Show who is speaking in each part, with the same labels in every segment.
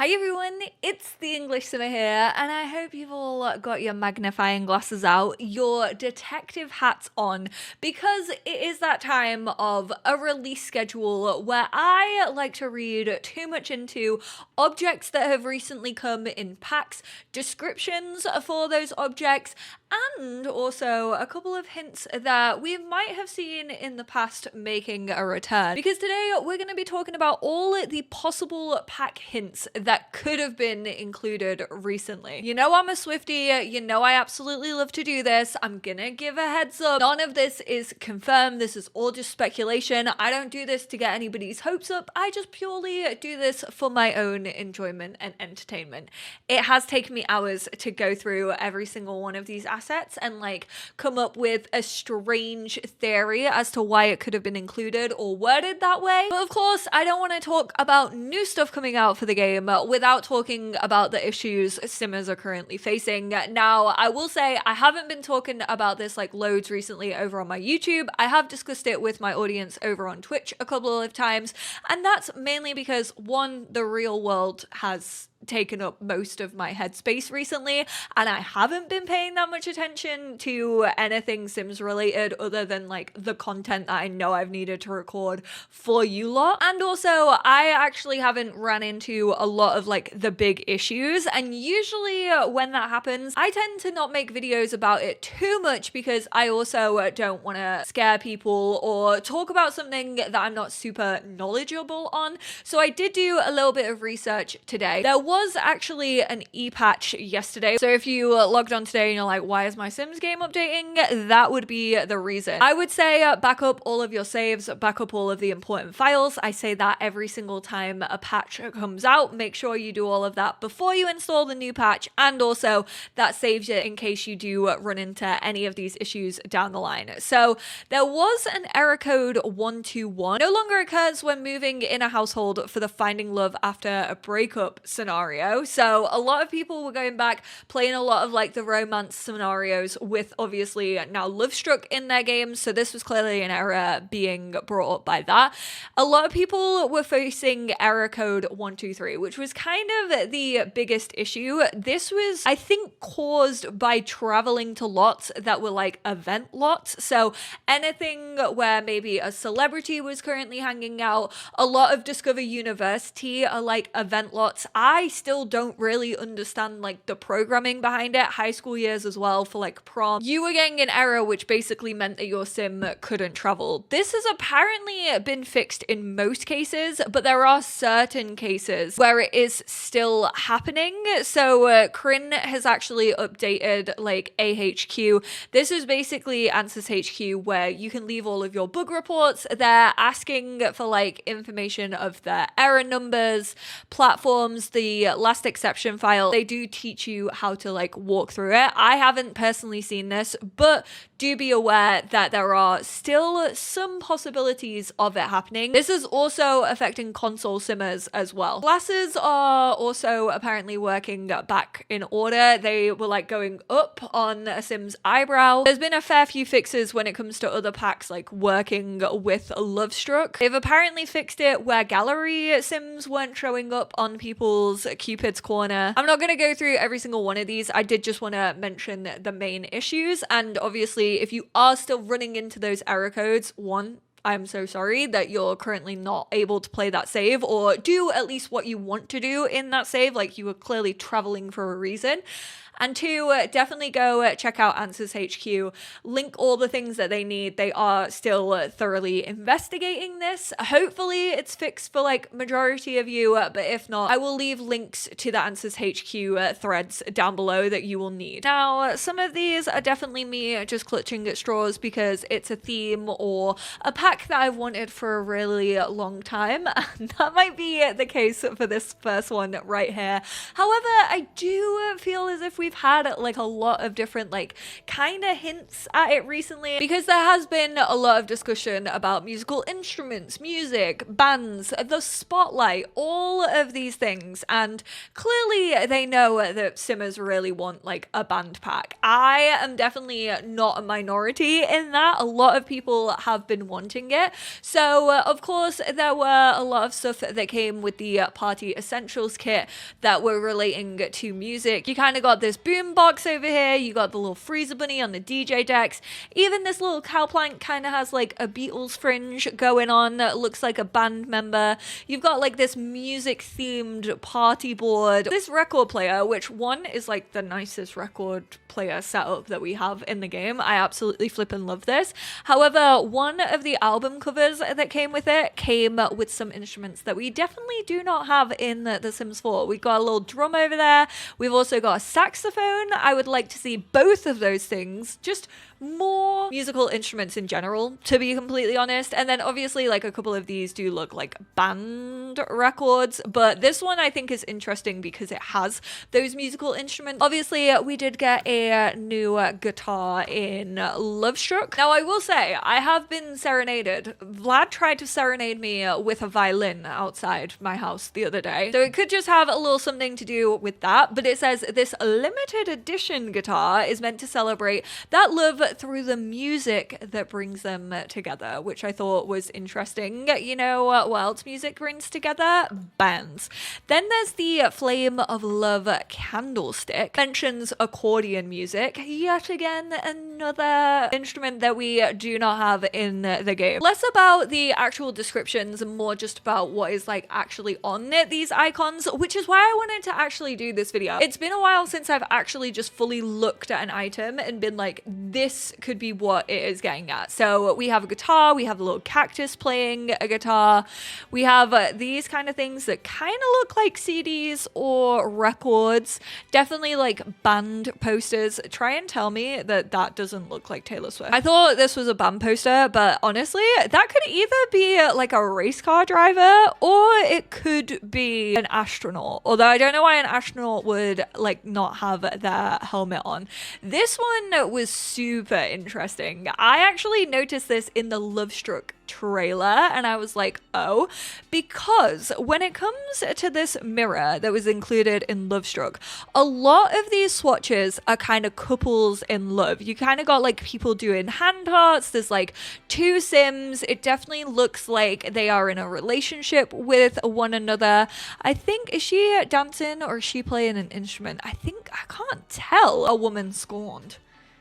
Speaker 1: Hi everyone, it's the EnglishSimmer here, and I hope you've all got your magnifying glasses out, your detective hats on, because it is that time of a release schedule where I like to read too much into objects that have recently come in packs, descriptions for those objects, and also a couple of hints that we might have seen in the past making a return. Because today we're going to be talking about all the possible pack hints that could have been included recently. You know I'm a Swiftie, you know I absolutely love to do this. I'm gonna give a heads up. None of this is confirmed, this is all just speculation. I don't do this to get anybody's hopes up, I just purely do this for my own enjoyment and entertainment. It has taken me hours to go through every single one of these assets and come up with a strange theory as to why it could have been included or worded that way. But of course, I don't want to talk about new stuff coming out for the game without talking about the issues simmers are currently facing. Now, I will say I haven't been talking about this loads recently over on my YouTube. I have discussed it with my audience over on Twitch a couple of times, and that's mainly because one, the real world has taken up most of my headspace recently, and I haven't been paying that much attention to anything Sims related other than the content that I know I've needed to record for you lot. And also, I actually haven't run into a lot of the big issues, and usually when that happens, I tend to not make videos about it too much because I also don't want to scare people or talk about something that I'm not super knowledgeable on. So I did do a little bit of research today. There was actually an e-patch yesterday. So if you logged on today and you're like, why is my Sims game updating? That would be the reason. I would say back up all of your saves, back up all of the important files. I say that every single time a patch comes out. Make sure you do all of that before you install the new patch, and also that saves it in case you do run into any of these issues down the line. So there was an error code 121. No longer occurs when moving in a household for the finding love after a breakup scenario. So a lot of people were going back, playing a lot of the romance scenarios with obviously now Love Struck in their games. So this was clearly an error being brought up by that. A lot of people were facing error code 123, which was kind of the biggest issue. This was, I think, caused by traveling to lots that were event lots. So anything where maybe a celebrity was currently hanging out, a lot of Discover University are event lots. I still don't really understand the programming behind it. High school years as well for prom. You were getting an error which basically meant that your sim couldn't travel. This has apparently been fixed in most cases, but there are certain cases where it is still happening. So Crin has actually updated AHQ. This is basically Answers HQ, where you can leave all of your bug reports. They're asking for information of the error numbers, platforms, the last exception file. They do teach you how to walk through it. I haven't personally seen this, but do be aware that there are still some possibilities of it happening. This is also affecting console simmers as well. Glasses are also apparently working back in order. They were going up on a sim's eyebrow. There's been a fair few fixes when it comes to other packs working with Love Struck. They've apparently fixed it where gallery sims weren't showing up on people's Cupid's Corner. I'm not going to go through every single one of these. I did just want to mention the main issues, and obviously if you are still running into those error codes, one, I'm so sorry that you're currently not able to play that save or do at least what you want to do in that save. You were clearly traveling for a reason. And two, definitely go check out Answers HQ. Link all the things that they need. They are still thoroughly investigating this. Hopefully it's fixed for majority of you, but if not, I will leave links to the Answers HQ threads down below that you will need. Now, some of these are definitely me just clutching at straws because it's a theme or a pack that I've wanted for a really long time. And that might be the case for this first one right here. However, I do feel as if we've had a lot of different kind of hints at it recently, because there has been a lot of discussion about musical instruments, music, bands, the spotlight, all of these things, and clearly they know that simmers really want a band pack. I am definitely not a minority in that. A lot of people have been wanting promoting it. So of course there were a lot of stuff that came with the party essentials kit that were relating to music. You kind of got this boom box over here, you got the little freezer bunny on the DJ decks, even this little cowplank kind of has like a Beatles fringe going on that looks like a band member. You've got like this music themed party board, this record player, which one is like the nicest record player setup that we have in the game. I absolutely flip and love this. However, one of the album covers that came with it came with some instruments that we definitely do not have in the Sims 4. We've got a little drum over there. We've also got a saxophone. I would like to see both of those things, just more musical instruments in general, to be completely honest. And then obviously like a couple of these do look like band records, but this one I think is interesting because it has those musical instruments. Obviously we did get a new guitar in Lovestruck. Now I will say I have been serenaded. Vlad tried to serenade me with a violin outside my house the other day, so it could just have a little something to do with that. But it says this limited edition guitar is meant to celebrate that love through the music that brings them together, which I thought was interesting. You know what else music brings together? Bands. Then there's the Flame of Love candlestick. Mentions accordion music. Yet again, another instrument that we do not have in the game. Less about the actual descriptions and more just about what is like actually on these icons, which is why I wanted to actually do this video. It's been a while since I've actually just fully looked at an item and been like, this could be what it is getting at. So we have a guitar, we have a little cactus playing a guitar, we have these kind of things that kind of look like CDs or records, definitely like band posters. Try and tell me that that doesn't look like Taylor Swift. I thought this was a band poster, but honestly that could either be like a race car driver or it could be an astronaut, although I don't know why an astronaut would like not have their helmet on. This one was super interesting. I actually noticed this in the Lovestruck trailer and I was like, oh, because when it comes to this mirror that was included in Lovestruck, a lot of these swatches are kind of couples in love. You kind of got like people doing hand hearts. There's like two Sims. It definitely looks like they are in a relationship with one another. I think, is she dancing or is she playing an instrument? I can't tell. A woman scorned.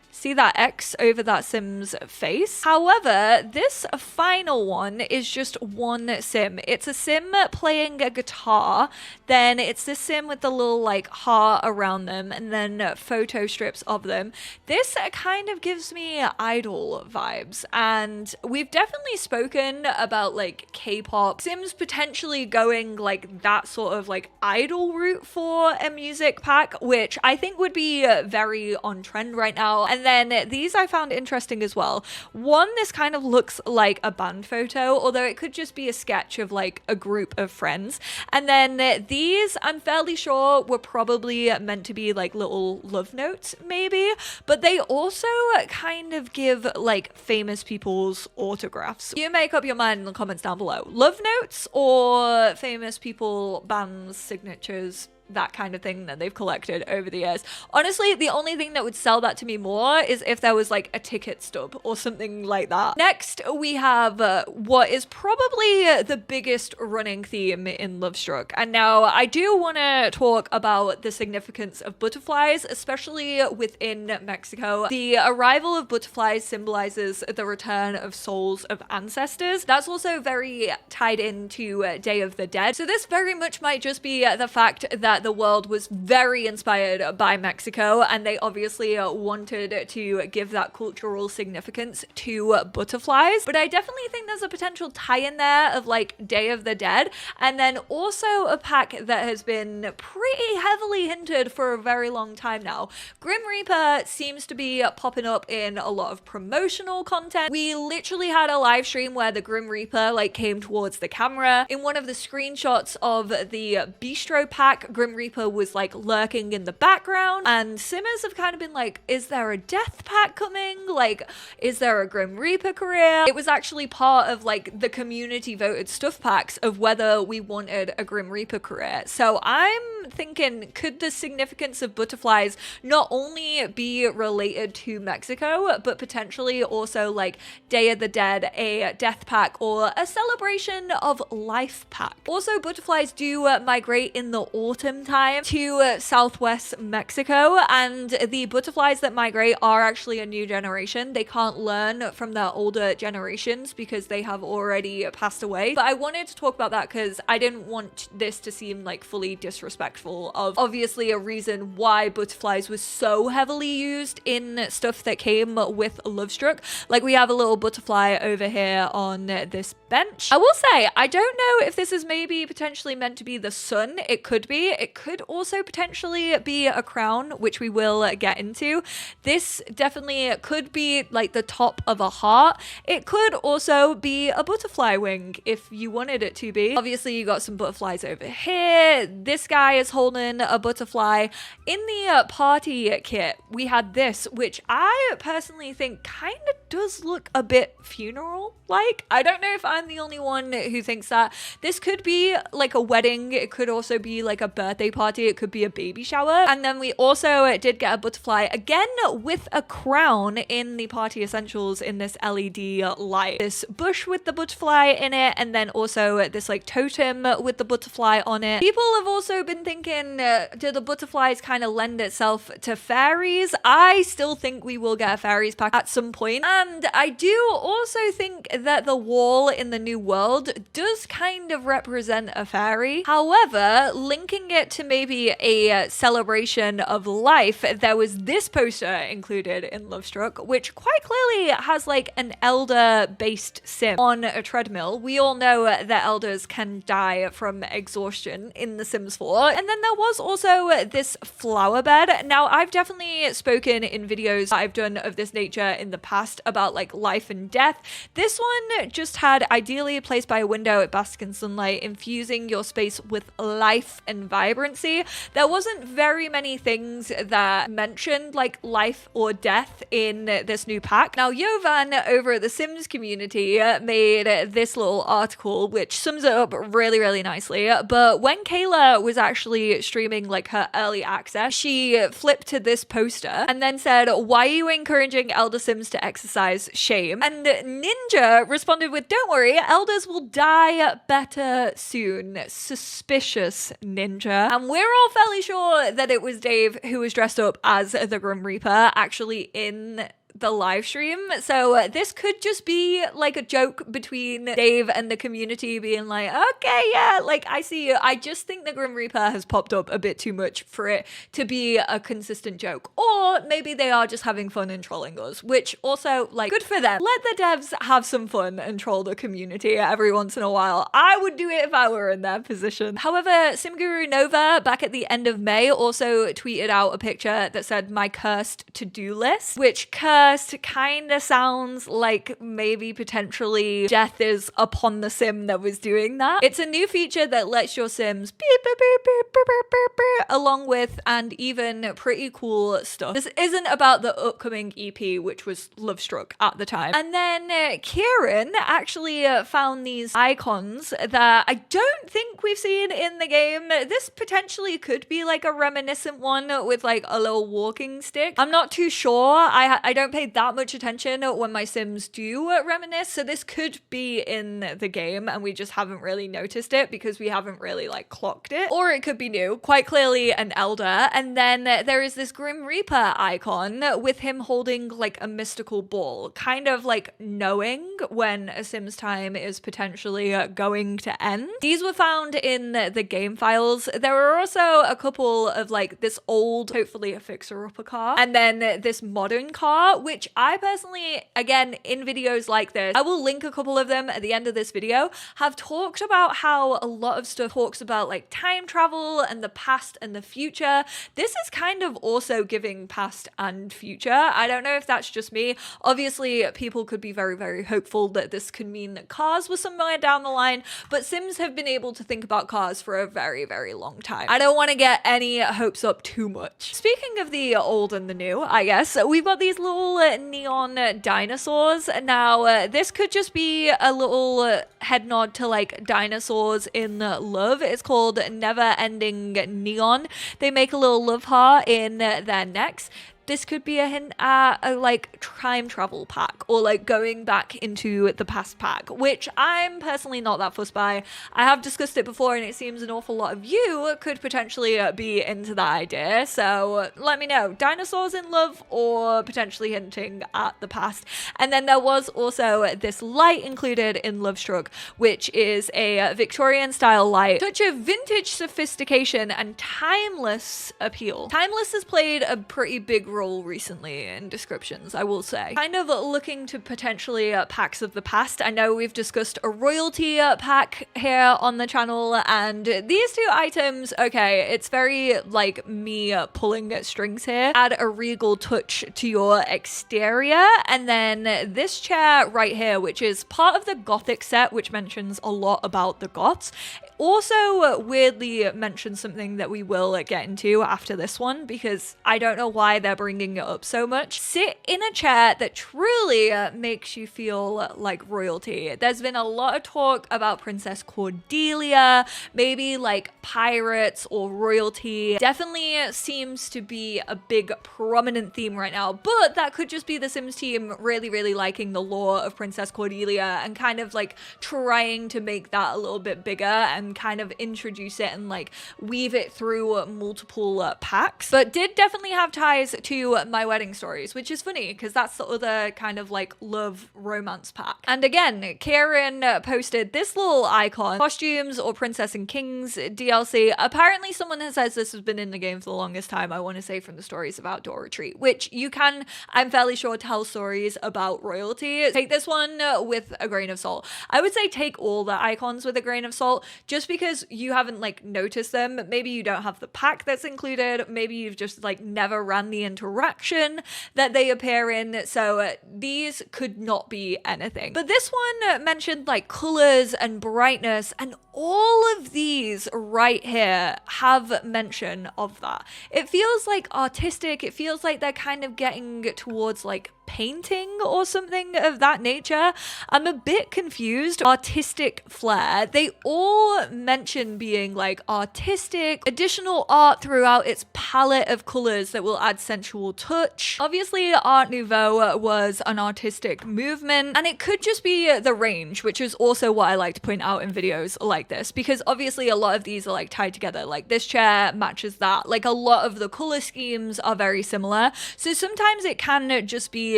Speaker 1: See that X over that Sim's face? However, this final one is just one Sim. It's a Sim playing a guitar, then it's this Sim with the little like heart around them, and then photo strips of them. This kind of gives me idol vibes, and we've definitely spoken about like K-pop Sims potentially going like that sort of like idol route for a music pack, which I think would be very on trend right now. And then these I found interesting as well. One, this kind of looks like a band photo, although it could just be a sketch of like a group of friends. And then these, I'm fairly sure were probably meant to be like little love notes maybe, but they also kind of give like famous people's autographs. You make up your mind in the comments down below. Love notes or famous people, bands, signatures, that kind of thing that they've collected over the years. Honestly, the only thing that would sell that to me more is if there was like a ticket stub or something like that. Next, we have what is probably the biggest running theme in Lovestruck. And now I do want to talk about the significance of butterflies, especially within Mexico. The arrival of butterflies symbolizes the return of souls of ancestors. That's also very tied into Day of the Dead. So this very much might just be the fact that the world was very inspired by Mexico, and they obviously wanted to give that cultural significance to butterflies. But I definitely think there's a potential tie-in there of like Day of the Dead, and then also a pack that has been pretty heavily hinted for a very long time now. Grim Reaper seems to be popping up in a lot of promotional content. We literally had a live stream where the Grim Reaper like came towards the camera. In one of the screenshots of the Bistro pack, Grim Grim Reaper was like lurking in the background, and Simmers have kind of been like, is there a death pack coming? Like, is there a Grim Reaper career? It was actually part of like the community voted stuff packs of whether we wanted a Grim Reaper career. So I'm thinking, could the significance of butterflies not only be related to Mexico, but potentially also like Day of the Dead, a death pack, or a celebration of life pack? Also, butterflies do migrate in the autumn time to southwest Mexico, and the butterflies that migrate are actually a new generation. They can't learn from their older generations because they have already passed away. But I wanted to talk about that because I didn't want this to seem like fully disrespectful of obviously a reason why butterflies was so heavily used in stuff that came with Lovestruck. Like, we have a little butterfly over here on this bench. I will say, I don't know if this is maybe potentially meant to be the sun. It could be. It could also potentially be a crown, which we will get into. This definitely could be like the top of a heart. It could also be a butterfly wing if you wanted it to be. Obviously, you got some butterflies over here. This guy is holding a butterfly. In the party kit, we had this, which I personally think kind of does look a bit funeral-like. I don't know if I'm the only one who thinks that. This could be like a wedding. It could also be like a birthday party. It could be a baby shower. And then we also did get a butterfly, again with a crown in the party essentials in this LED light. This bush with the butterfly in it, and then also this like totem with the butterfly on it. People have also been thinking, do the butterflies kind of lend itself to fairies? I still think we will get a fairies pack at some point. And I do also think that the wall in the new world does kind of represent a fairy. However, linking it to maybe a celebration of life, there was this poster included in Lovestruck, which quite clearly has like an elder-based sim on a treadmill. We all know that elders can die from exhaustion in The Sims 4. And then there was also this flower bed. Now, I've definitely spoken in videos I've done of this nature in the past about like life and death. This one just had ideally placed by a window at bask in sunlight, infusing your space with life and vibrancy. There wasn't very many things that mentioned like life or death in this new pack. Now, Jovan over at the Sims community made this little article which sums it up really, really nicely. But when Kayla was actually streaming like her early access, she flipped to this poster and then said, "Why are you encouraging elder Sims to exercise shame?" And Ninja responded with, "Don't worry, elders will die better soon. Suspicious, Ninja." And we're all fairly sure that it was Dave who was dressed up as the Grim Reaper actually in the live stream. So this could just be like a joke between Dave and the community being like, okay, yeah, like I see you. I just think the Grim Reaper has popped up a bit too much for it to be a consistent joke. Or maybe they are just having fun and trolling us, which also, like, good for them. Let the devs have some fun and troll the community every once in a while. I would do it if I were in their position. However, SimGuru Nova back at the end of May also tweeted out a picture that said my cursed to-do list, which cursed kind of sounds like maybe potentially death is upon the sim that was doing that. It's a new feature that lets your sims beep, beep, beep, beep, beep, beep, beep, beep, along with and even pretty cool stuff. This isn't about the upcoming EP, which was Lovestruck at the time. And then Kieran actually found these icons that I don't think we've seen in the game. This potentially could be like a reminiscent one with like a little walking stick. I'm not too sure. I don't pay that much attention when my sims do reminisce, so this could be in the game and we just haven't really noticed it because we haven't really like clocked it. Or it could be new, quite clearly an elder. And then there is this Grim Reaper icon with him holding like a mystical ball, kind of like knowing when a sim's time is potentially going to end. These were found in the game files. There were also a couple of like this old, hopefully a fixer-upper car, and then this modern car, which I personally, again, in videos like this, I will link a couple of them at the end of this video, have talked about how a lot of stuff talks about like time travel and the past and the future. This is kind of also giving past and future. I don't know if that's just me. Obviously, people could be very, very hopeful that this could mean that cars were somewhere down the line, but Sims have been able to think about cars for a very, very long time. I don't want to get any hopes up too much. Speaking of the old and the new, I guess, we've got these little neon dinosaurs. Now, this could just be a little head nod to like dinosaurs in love. It's called Never Ending Neon. They make a little love heart in their necks. This could be a hint at a like time travel pack or like going back into the past pack, which I'm personally not that fussed by. I have discussed it before and it seems an awful lot of you could potentially be into that idea. So let me know, dinosaurs in love or potentially hinting at the past. And then there was also this light included in Love Struck, which is a Victorian style light, touch of vintage sophistication and timeless appeal. Timeless has played a pretty big role recently in descriptions, I will say. Kind of looking to potentially packs of the past. I know we've discussed a royalty pack here on the channel, and these two items, okay, it's very like me pulling at strings here. Add a regal touch to your exterior, and then this chair right here, which is part of the Gothic set, which mentions a lot about the Goths. Also weirdly mentions something that we will get into after this one, because I don't know why they're bringing it up so much. Sit in a chair that truly makes you feel like royalty. There's been a lot of talk about Princess Cordelia, maybe like pirates or royalty. Definitely seems to be a big prominent theme right now, but that could just be the Sims team really, really liking the lore of Princess Cordelia and kind of like trying to make that a little bit bigger and kind of introduce it and like weave it through multiple packs. But did definitely have ties to My Wedding Stories, which is funny because that's the other kind of like love romance pack. And again, Kieran posted this little icon, costumes or Princess and Kings DLC. Apparently someone has said this has been in the game for the longest time, I want to say, from the stories of Outdoor Retreat, which you can, I'm fairly sure, tell stories about royalty. Take this one with a grain of salt. I would say take all the icons with a grain of salt, just because you haven't like noticed them. Maybe you don't have the pack that's included, maybe you've just like never ran the interaction that they appear in, so these could not be anything. But this one mentioned like colors and brightness, and all of these right here have mention of that. It feels like artistic, it feels like they're kind of getting towards like painting or something of that nature. I'm a bit confused. Artistic flair. They all mention being like artistic, additional art throughout its palette of colors that will add sensual touch. Obviously, Art Nouveau was an artistic movement, and it could just be the range, which is also what I like to point out in videos like this, because obviously a lot of these are like tied together. Like this chair matches that. Like a lot of the color schemes are very similar. So sometimes it can just be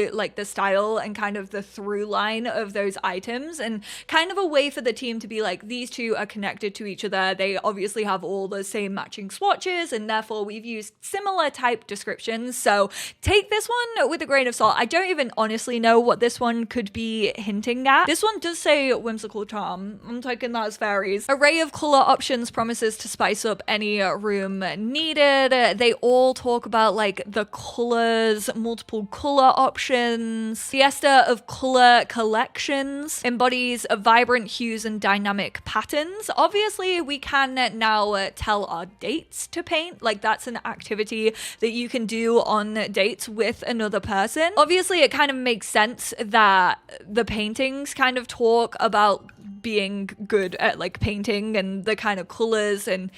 Speaker 1: like the style and kind of the through line of those items, and kind of a way for the team to be like, these two are connected to each other. They obviously have all the same matching swatches, and therefore we've used similar type descriptions. So take this one with a grain of salt. I don't even honestly know what this one could be hinting at. This one does say whimsical charm. I'm taking that as fairies. Array of color options promises to spice up any room needed. They all talk about like the colors, multiple color options. Fiesta of color collections embodies vibrant hues and dynamic patterns. Obviously, we can now tell our dates to paint. Like that's an activity that you can do on dates with another person. Obviously, it kind of makes sense that the paintings kind of talk about being good at like painting and the kind of colors and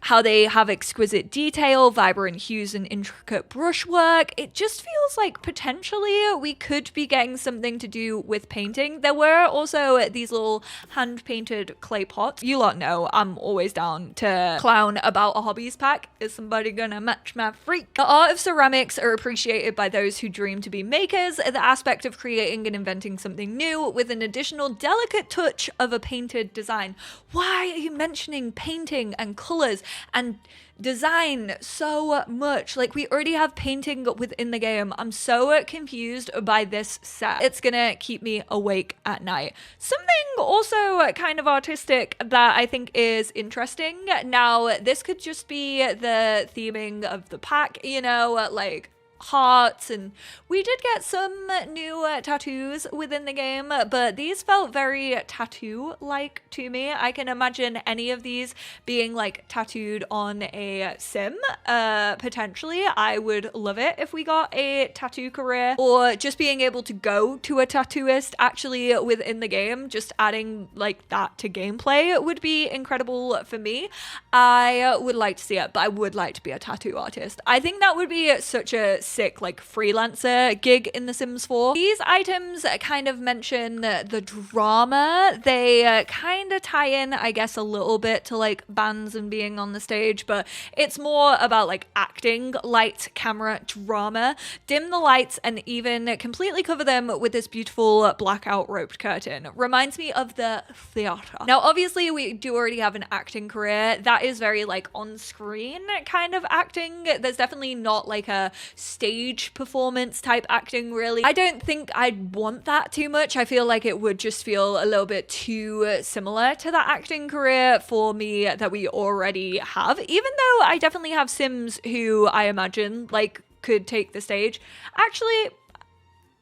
Speaker 1: how they have exquisite detail, vibrant hues, and intricate brushwork. It just feels like potentially we could be getting something to do with painting. There were also these little hand-painted clay pots. You lot know I'm always down to clown about a hobbies pack. Is somebody gonna match my freak? The art of ceramics are appreciated by those who dream to be makers. The aspect of creating and inventing something new with an additional delicate touch of a painted design. Why are you mentioning painting and colors? and design so much. Like, we already have painting within the game. I'm so confused by this set. It's gonna keep me awake at night. Something also kind of artistic that I think is interesting. Now, this could just be the theming of the pack, you know, like hearts, and we did get some new tattoos within the game, but these felt very tattoo-like to me. I can imagine any of these being like tattooed on a sim, potentially. I would love it if we got a tattoo career, or just being able to go to a tattooist actually within the game. Just adding like that to gameplay would be incredible for me. I would like to see it, but I would like to be a tattoo artist. I think that would be such a sick like freelancer gig in The Sims 4. These items kind of mention the drama. They kind of tie in, I guess, a little bit to like bands and being on the stage, but it's more about like acting, light, camera, drama. Dim the lights and even completely cover them with this beautiful blackout roped curtain. Reminds me of the theater. Now, obviously, we do already have an acting career. That is very like on screen kind of acting. There's definitely not like a stage performance type acting, really. I don't think I'd want that too much. I feel like it would just feel a little bit too similar to the acting career for me that we already have, even though I definitely have Sims who I imagine like could take the stage. Actually,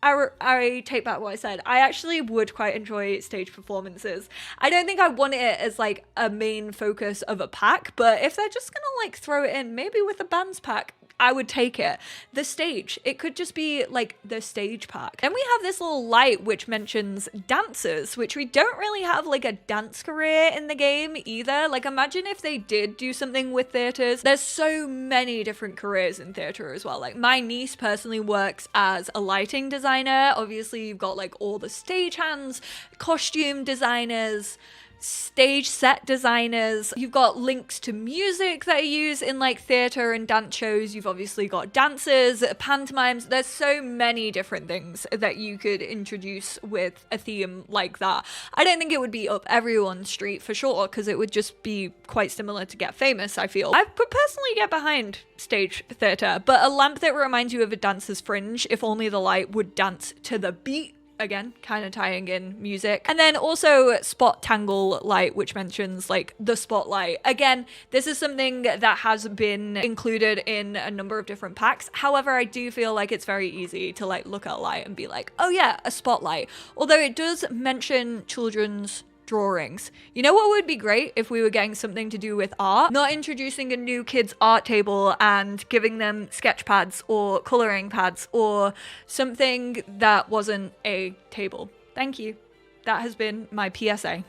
Speaker 1: I take back what I said. I actually would quite enjoy stage performances. I don't think I want it as like a main focus of a pack, but if they're just gonna like throw it in, maybe with a bands pack, I would take it. The stage, it could just be like the stage pack. Then we have this little light which mentions dancers, which we don't really have like a dance career in the game either. Like, imagine if they did do something with theaters. There's so many different careers in theater as well. Like, my niece personally works as a lighting designer. Obviously, you've got like all the stagehands, costume designers, stage set designers. You've got links to music that you use in like theater and dance shows. You've obviously got dancers, pantomimes. There's so many different things that you could introduce with a theme like that. I don't think it would be up everyone's street for sure, because it would just be quite similar to Get Famous, I feel. I could personally get behind stage theater, but a lamp that reminds you of a dancer's fringe, if only the light would dance to the beat. Again, kind of tying in music. And then also spot tangle light, which mentions like the spotlight. Again, this is something that has been included in a number of different packs. However, I do feel like it's very easy to like look at light and be like, oh yeah, a spotlight. Although it does mention children's drawings. You know what would be great if we were getting something to do with art? Not introducing a new kids art table and giving them sketch pads or coloring pads or something that wasn't a table. Thank you. That has been my PSA.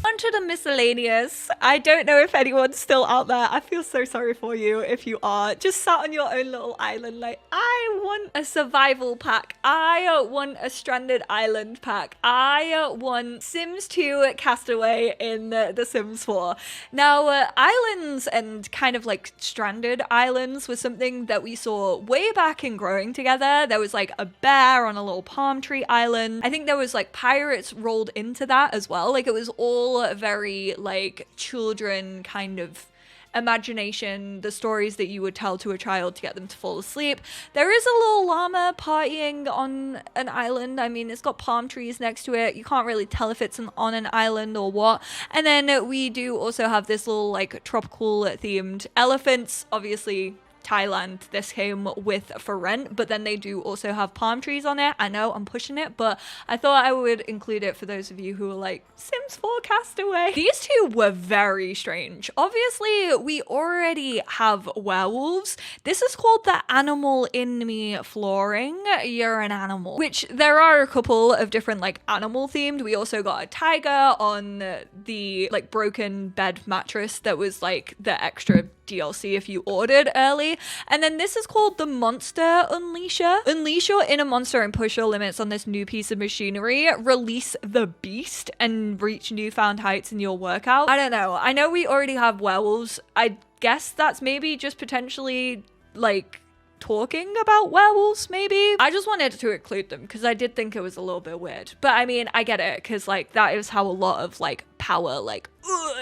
Speaker 1: On to the miscellaneous. I don't know if anyone's still out there. I feel so sorry for you if you are. Just sat on your own little island like, I want a survival pack. I want a stranded island pack. I want Sims 2 Castaway in the Sims 4. Now, islands and kind of like stranded islands was something that we saw way back in Growing Together. There was like a bear on a little palm tree island. I think there was like pirates rolled into that as well. Like, it was all very like children kind of imagination, the stories that you would tell to a child to get them to fall asleep. There is a little llama partying on an island. I mean, it's got palm trees next to it. You can't really tell if it's on an island or what. And then we do also have this little like tropical themed elephants, obviously Thailand. This came with For Rent, but then they do also have palm trees on it. I know I'm pushing it, but I thought I would include it for those of you who are like, Sims 4 Castaway. These two were very strange. Obviously, we already have werewolves. This is called the animal in me flooring. You're an animal, which there are a couple of different like animal themed. We also got a tiger on the like broken bed mattress that was like the extra DLC if you ordered early. And then this is called the Monster Unleasher. Unleash your inner monster and push your limits on this new piece of machinery. Release the beast and reach newfound heights in your workout. I don't know. I know we already have werewolves. I guess that's maybe just potentially like talking about werewolves, maybe. I just wanted to include them because I did think it was a little bit weird. But I mean, I get it, because like that is how a lot of like power, like,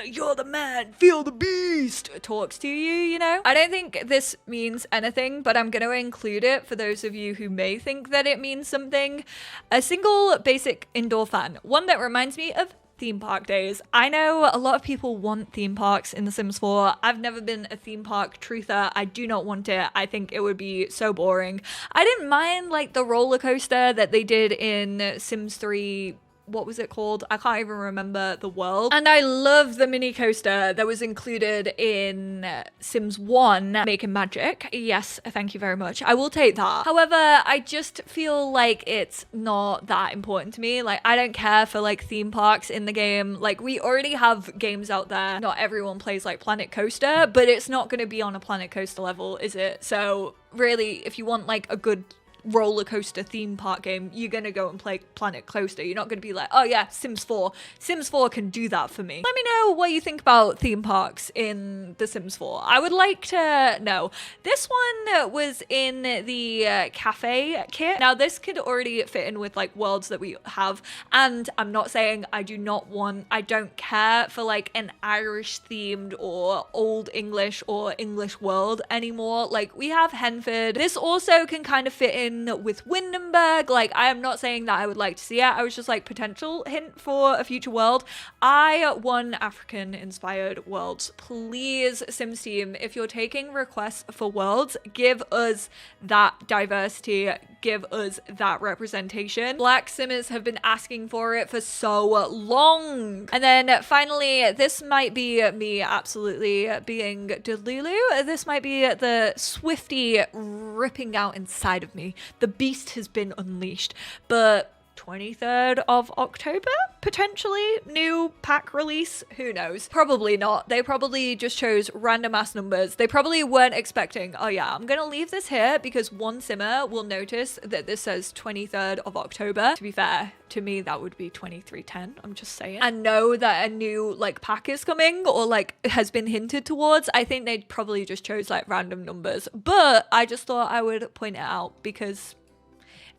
Speaker 1: you're the man, feel the beast, talks to you, you know? I don't think this means anything, but I'm gonna include it for those of you who may think that it means something. A single basic indoor fan, one that reminds me of theme park days. I know a lot of people want theme parks in The Sims 4. I've never been a theme park truther. I do not want it. I think it would be so boring. I didn't mind like the roller coaster that they did in Sims 3. What was it called? I can't even remember the world. And I love the mini coaster that was included in Sims 1, Making Magic. Yes, thank you very much. I will take that. However, I just feel like it's not that important to me. Like, I don't care for like theme parks in the game. Like, we already have games out there. Not everyone plays like Planet Coaster, but it's not going to be on a Planet Coaster level, is it? So really, if you want like a good roller coaster theme park game, you're gonna go and play Planet Coaster. You're not gonna be like, oh yeah, Sims 4. Sims 4 can do that for me. Let me know what you think about theme parks in The Sims 4. I would like to know. This one was in the cafe kit. Now this could already fit in with like worlds that we have, and I'm not saying I don't care for like an Irish themed or old English or English world anymore. Like, we have Henford. This also can kind of fit in with Windenburg. Like, I am not saying that I would like to see it. I was just like, potential hint for a future world. I want African inspired worlds. Please, Sims team, if you're taking requests for worlds, give us that diversity, give us that representation. Black Simmers have been asking for it for so long. And then finally, this might be me absolutely being delulu. This might be the Swifty ripping out inside of me. The beast has been unleashed. But 23rd of October, potentially new pack release, who knows? Probably not. They probably just chose random ass numbers. They probably weren't expecting, oh yeah, I'm gonna leave this here because one simmer will notice that this says 23rd of October. To be fair, to me that would be 2310, I'm just saying, and know that a new like pack is coming or like has been hinted towards. I think they probably just chose like random numbers, but I just thought I would point it out because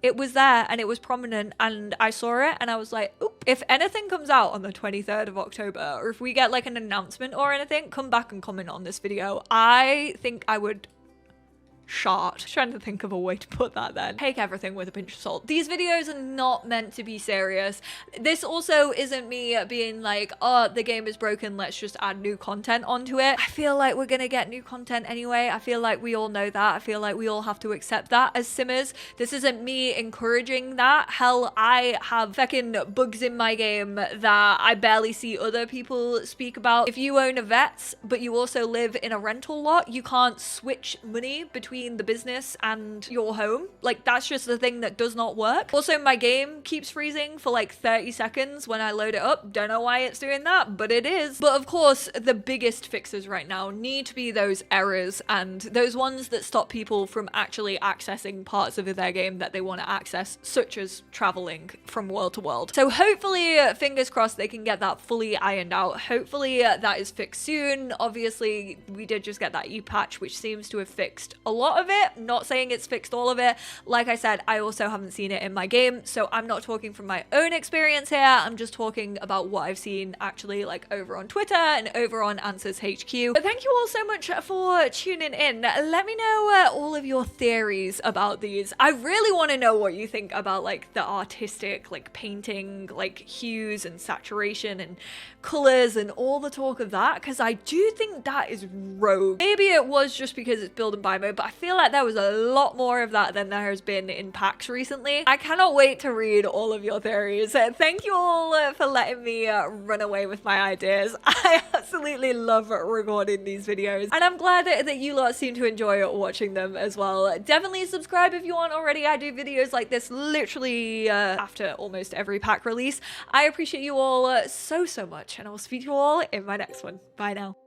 Speaker 1: it was there and it was prominent and I saw it and I was like, oop. If anything comes out on the 23rd of October, or if we get like an announcement or anything, come back and comment on this video. I think I would shot. Trying to think of a way to put that then. Take everything with a pinch of salt. These videos are not meant to be serious. This also isn't me being like, oh, the game is broken, let's just add new content onto it. I feel like we're gonna get new content anyway. I feel like we all know that. I feel like we all have to accept that as simmers. This isn't me encouraging that. Hell, I have fucking bugs in my game that I barely see other people speak about. If you own a vets, but you also live in a rental lot, you can't switch money between the business and your home. Like, that's just the thing that does not work. Also, my game keeps freezing for like 30 seconds when I load it up. Don't know why it's doing that, but it is. But of course, the biggest fixes right now need to be those errors and those ones that stop people from actually accessing parts of their game that they want to access, such as traveling from world to world. So hopefully, fingers crossed, they can get that fully ironed out. Hopefully that is fixed soon. Obviously, we did just get that e-patch, which seems to have fixed a lot of it. Not saying it's fixed all of it. Like I said, I also haven't seen it in my game, so I'm not talking from my own experience here. I'm just talking about what I've seen actually like over on Twitter and over on Answers HQ. But thank you all so much for tuning in. Let me know all of your theories about these. I really want to know what you think about like the artistic, like painting, like hues and saturation and colors and all the talk of that, because I do think that is rogue. Maybe it was just because it's build and buy mode, but I feel like there was a lot more of that than there has been in packs recently. I cannot wait to read all of your theories. Thank you all for letting me run away with my ideas. I absolutely love recording these videos, and I'm glad that you lot seem to enjoy watching them as well. Definitely subscribe if you aren't already. I do videos like this literally after almost every pack release. I appreciate you all so much, and I will speak to you all in my next one. Bye now.